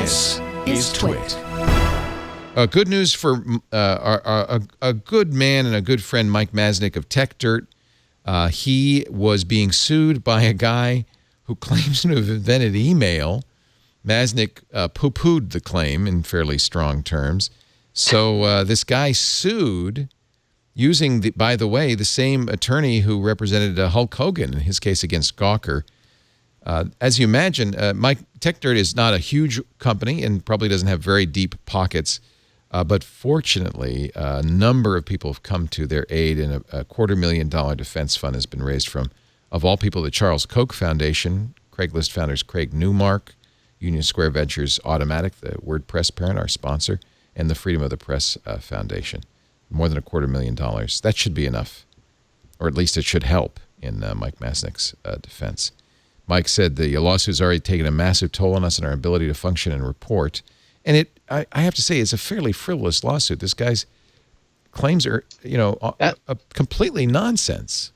This is TWiT. Good news for a good man and a good friend, Mike Masnick of Techdirt. He was being sued by a guy who claims to have invented email. Masnick poo-pooed the claim in fairly strong terms. So this guy sued using, by the way, the same attorney who represented Hulk Hogan, in his case against Gawker. As you imagine, Techdirt is not a huge company and probably doesn't have very deep pockets. But fortunately, a number of people have come to their aid, and a $250,000 defense fund has been raised from, of all people, the Charles Koch Foundation, Craigslist founders Craig Newmark, Union Square Ventures Automatic, the WordPress parent, our sponsor, and the Freedom of the Press Foundation. More than $250,000. That should be enough, or at least it should help in Mike Masnick's defense. Mike said the lawsuit has already taken a massive toll on us and our ability to function and report. And I have to say, it's a fairly frivolous lawsuit. This guy's claims are, completely nonsense.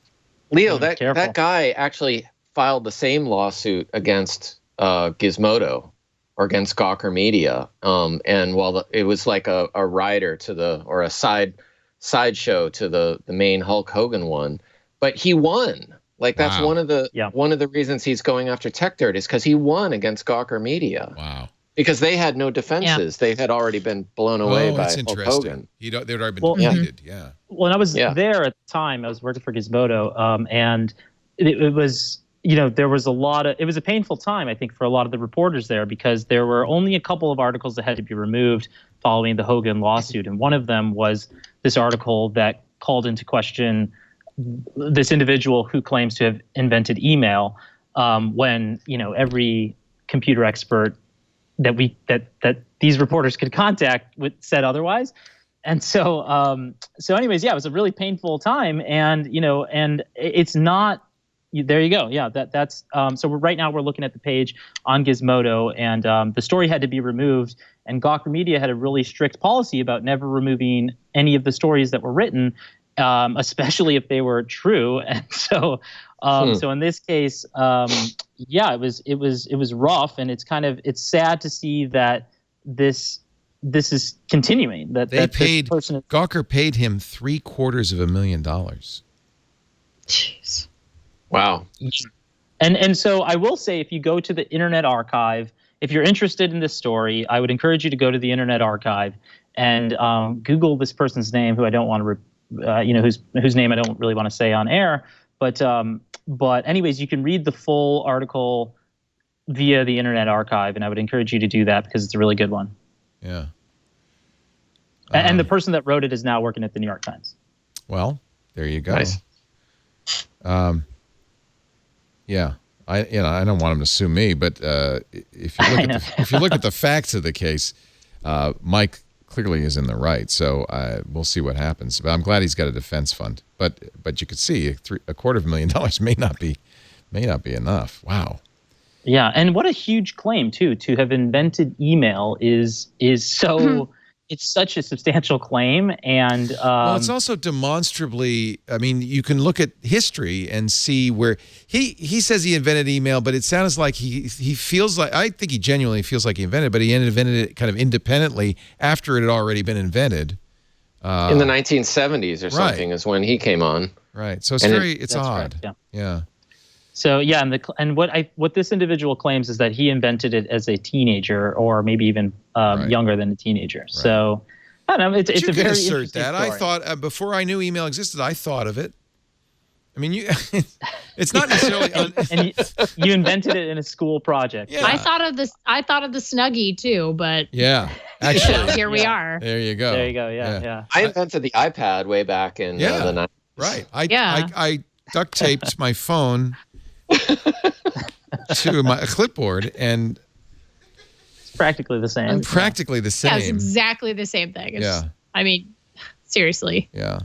Leo, that guy actually filed the same lawsuit against Gizmodo or against Gawker Media. And while it was like a rider to or a sideshow to the main Hulk Hogan one, but he won. Like that's one of the reasons he's going after Techdirt is because he won against Gawker Media. Wow. Because they had no defenses. Yeah. They had already been blown away by Hulk Hogan. They'd already been defeated, yeah. Well, and I was there at the time. I was working for Gizmodo, and it was, there was it was a painful time, I think, for a lot of the reporters there because there were only a couple of articles that had to be removed following the Hogan lawsuit. And one of them was this article that called into question this individual who claims to have invented email when, every computer expert that these reporters could contact said otherwise. And so anyways, it was a really painful time. And, and it's not, there you go. Yeah. That's, so right now we're looking at the page on Gizmodo, and the story had to be removed, and Gawker Media had a really strict policy about never removing any of the stories that were written, especially if they were true. And so, so in this case, it was rough, and it's sad to see that this is continuing. Gawker paid him $750,000. Jeez. Wow. And so I will say, if you go to the Internet Archive, if you're interested in this story, I would encourage you to go to the Internet Archive and Google this person's name, who I don't want to whose name I don't really want to say on air, but anyways, you can read the full article via the Internet Archive, and I would encourage you to do that because it's a really good one. Yeah. And the person that wrote it is now working at the New York Times. Well, there you go. Nice. Yeah. I don't want him to sue me, but if you look at the facts of the case, Mike clearly is in the right, so we'll see what happens. But I'm glad he's got a defense fund. But you could see $250,000 may not be enough. Wow. Yeah, and what a huge claim too, to have invented email is so. It's such a substantial claim, and well, it's also demonstrably. I mean, you can look at history and see where he says he invented email, but it sounds like he feels like, I think he genuinely feels like he invented it, but he invented it kind of independently after it had already been invented. In the 1970s or something is when he came on. Right. So it's odd. Correct, yeah. So yeah, and what this individual claims is that he invented it as a teenager, or maybe even younger than a teenager. Right. So I don't know. It's a very interesting story. I thought before I knew email existed, I thought of it. I mean, it's not necessarily. and you invented it in a school project. Yeah. I thought of the Snuggie too, but yeah, actually, here we are. There you go. There you go. Yeah. I invented the iPad way back in the 90s. Right. I duct taped my phone to my clipboard, and it's practically the same. Yeah, it's exactly the same thing. I mean, seriously. Yeah.